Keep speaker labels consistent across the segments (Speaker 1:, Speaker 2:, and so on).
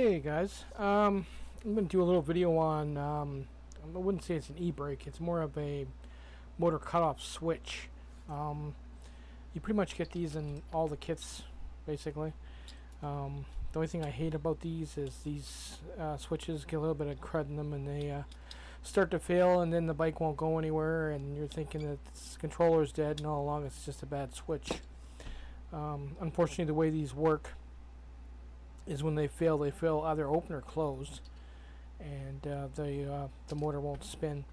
Speaker 1: Hey guys, I'm going to do a little video on, I wouldn't say it's an e-brake, it's more of a motor cutoff switch. You pretty much get these in all the kits, basically. The only thing I hate about these is these switches get a little bit of crud in them and they start to fail, and then the bike won't go anywhere and you're thinking that the controller's dead, and all along it's just a bad switch. Unfortunately, the way these work is when they fail either open or closed, and the motor won't spin.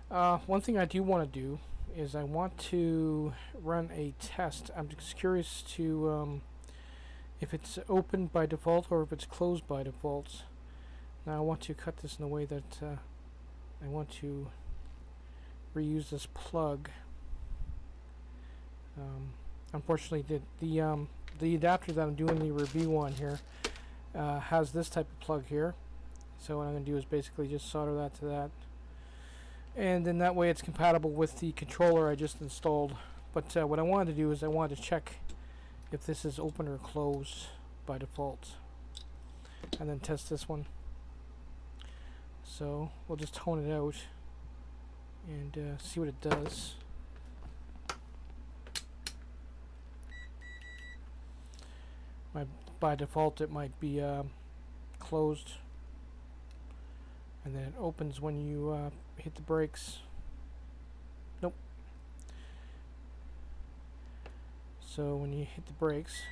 Speaker 1: One thing I do want to do is I want to run a test. I'm just curious to if it's open by default or if it's closed by default. Now I want to cut this in a way that I want to reuse this plug. Unfortunately, the adapter that I'm doing the review on here has this type of plug here, so what I'm going to do is basically just solder that to that, and then that way it's compatible with the controller I just installed. But what I wanted to do is I wanted to check if this is open or closed by default, and then test this one. So we'll just tone it out and see what it does. By default it might be closed, and then it opens when you hit the brakes. Nope. So when you hit the brakes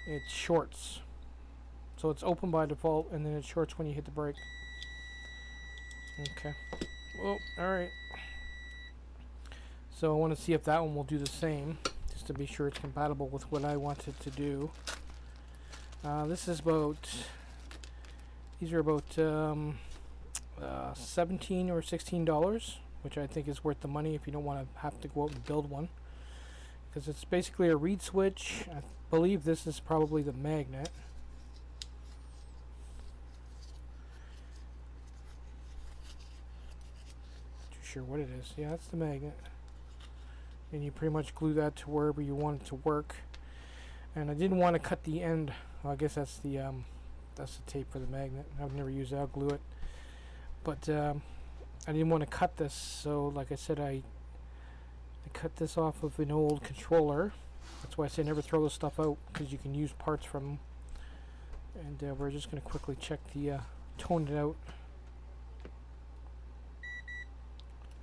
Speaker 1: it shorts. So it's open by default and then it shorts when you hit the brake. Okay. Well, alright. So I want to see if that one will do the same, to be sure it's compatible with what I wanted to do. This is about, these are about $17 or $16, which I think is worth the money if you don't want to have to go out and build one, because it's basically a reed switch. I believe this is probably the magnet. Not too sure what it is. Yeah, that's the magnet. And you pretty much glue that to wherever you want it to work. And I didn't want to cut the end. Well, I guess that's the tape for the magnet. I've never used it. I'll glue it. But I didn't want to cut this, so like I said, I cut this off of an old controller. That's why I say never throw this stuff out, because you can use parts from them. And we're just going to quickly check the tone it out.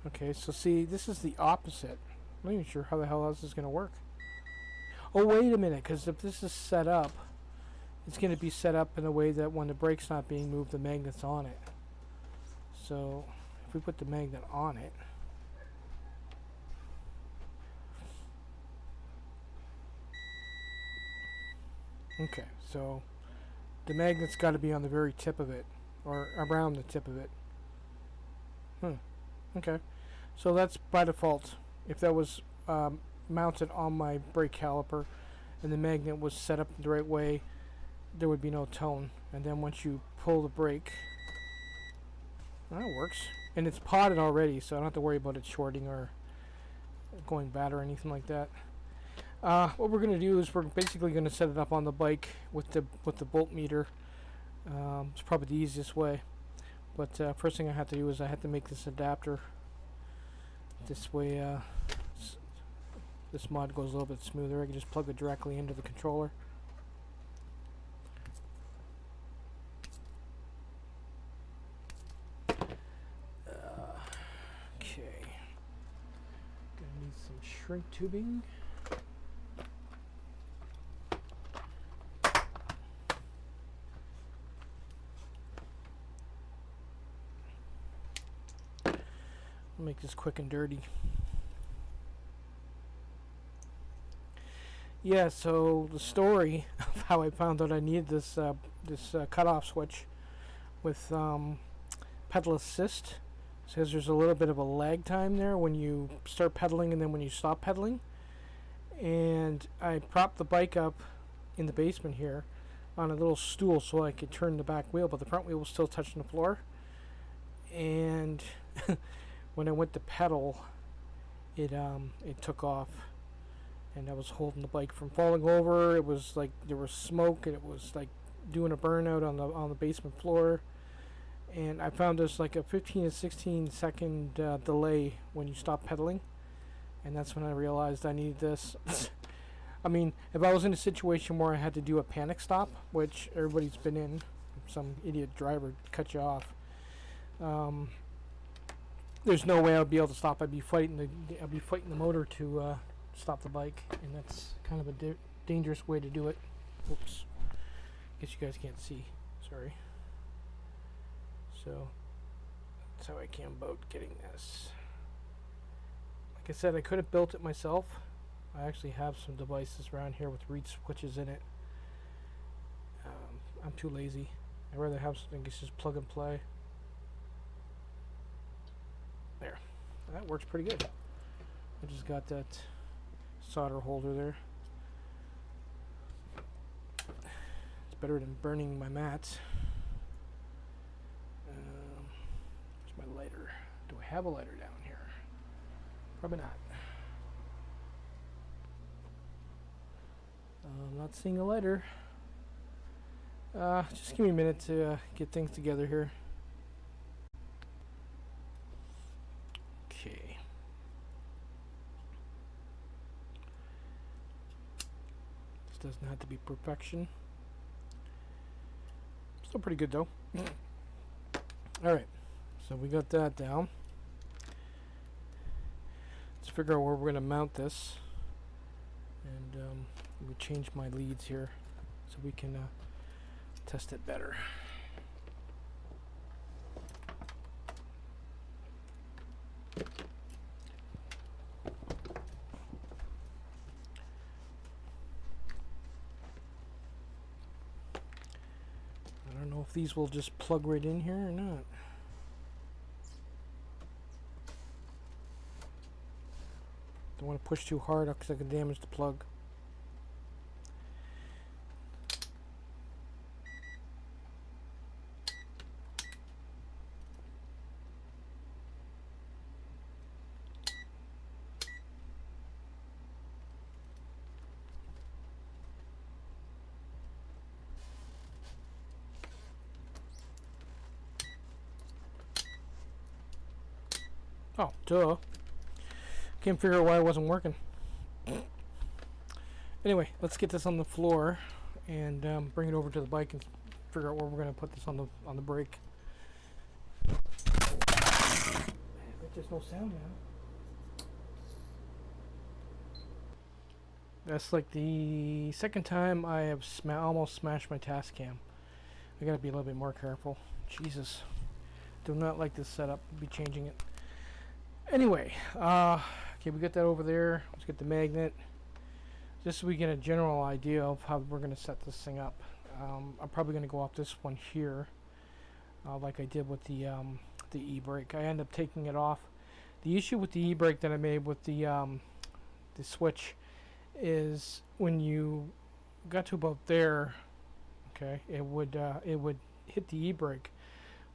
Speaker 1: Okay, so see, this is the opposite. I'm not even sure how the hell this is going to work. Oh, wait a minute, because if this is set up, it's going to be set up in a way that when the brake's not being moved, the magnet's on it. So if we put the magnet on it, okay, so the magnet's got to be on the very tip of it, or around the tip of it. Okay, so that's by default. If that was mounted on my brake caliper and the magnet was set up the right way, there would be no tone. And then once you pull the brake, that works. And it's potted already, so I don't have to worry about it shorting or going bad or anything like that. What we're going to do is we're basically going to set it up on the bike with the bolt meter. It's probably the easiest way. But first thing I have to do is I have to make this adapter. This way this mod goes a little bit smoother. I can just plug it directly into the controller. Okay. Gonna need some shrink tubing. I'll make this quick and dirty. Yeah, so the story of how I found out I needed this cutoff switch with pedal assist says there's a little bit of a lag time there when you start pedaling and then when you stop pedaling. And I propped the bike up in the basement here on a little stool so I could turn the back wheel, but the front wheel was still touching the floor. And when I went to pedal, it took off, and I was holding the bike from falling over. It was like there was smoke, and it was like doing a burnout on the basement floor. And I found there's like a 15 to 16 second delay when you stop pedaling, and that's when I realized I needed this. I mean, if I was in a situation where I had to do a panic stop, which everybody's been in, some idiot driver cut you off, there's no way I'd be able to stop. I'd be fighting the motor to stop the bike, and that's kind of a dangerous way to do it. Oops. Guess you guys can't see. Sorry. So that's how I came about getting this. Like I said, I could have built it myself. I actually have some devices around here with reed switches in it. I'm too lazy. I'd rather have something that's just plug and play. There. That works pretty good. I just got that solder holder there. It's better than burning my mats. Where's my lighter? Do I have a lighter down here? Probably not. I'm not seeing a lighter. Just give me a minute to get things together here. Okay. This doesn't have to be perfection. Still pretty good though. Alright, so we got that down. Let's figure out where we're going to mount this. And we change my leads here so we can test it better. I don't know if these will just plug right in here or not. Don't want to push too hard because I can damage the plug. Oh, duh. Can't figure out why it wasn't working. Anyway, let's get this on the floor and bring it over to the bike and figure out where we're going to put this on the brake. There's no sound now. That's like the second time I have almost smashed my task cam. I gotta be a little bit more careful. Jesus. Do not like this setup. I'll be changing it. Anyway, okay, we got that over there. Let's get the magnet. Just so we get a general idea of how we're going to set this thing up. I'm probably going to go off this one here, like I did with the e-brake. I end up taking it off. The issue with the e-brake that I made with the switch is when you got to about there, okay, it would hit the e-brake,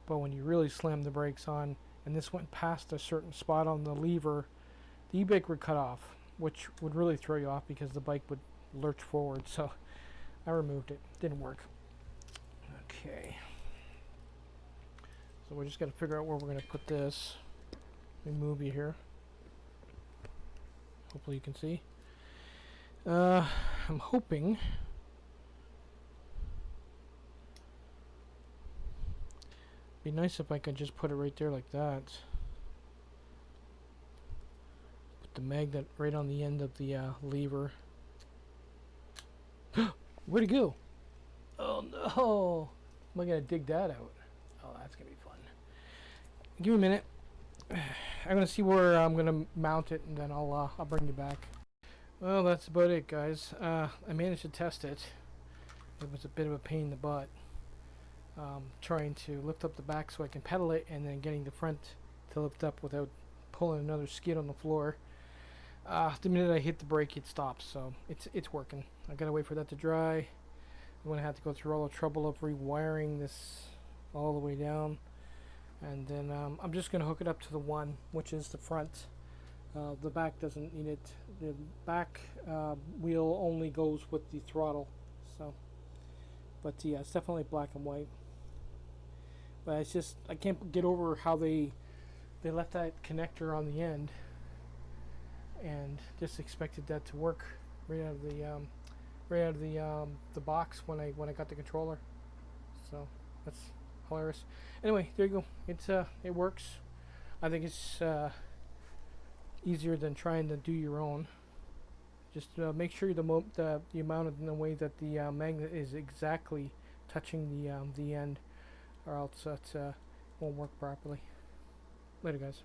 Speaker 1: but when you really slam the brakes on, and this went past a certain spot on the lever, the e-brake would cut off, which would really throw you off because the bike would lurch forward. So I removed it. Didn't work. Okay. So we're just going to figure out where we're going to put this. Let me move you here. Hopefully you can see. I'm hoping be nice if I could just put it right there like that. Put the magnet right on the end of the lever. Where'd it go? Oh no! Am I gonna dig that out? Oh, that's gonna be fun. Give me a minute. I'm gonna see where I'm gonna mount it, and then I'll bring you back. Well, that's about it, guys. I managed to test it. It was a bit of a pain in the butt. Trying to lift up the back so I can pedal it, and then getting the front to lift up without pulling another skid on the floor. The minute I hit the brake, it stops, so it's working. I gotta wait for that to dry. I'm gonna have to go through all the trouble of rewiring this all the way down, and then I'm just gonna hook it up to the one, which is the front The back doesn't need it. The back wheel only goes with the throttle. So, but yeah, it's definitely black and white. But it's just I can't get over how they left that connector on the end and just expected that to work right out of the box when I got the controller. So that's hilarious. Anyway, there you go. It works. I think it's easier than trying to do your own. Just make sure the amount in the way that the magnet is exactly touching the end, or else it won't work properly. Later, guys.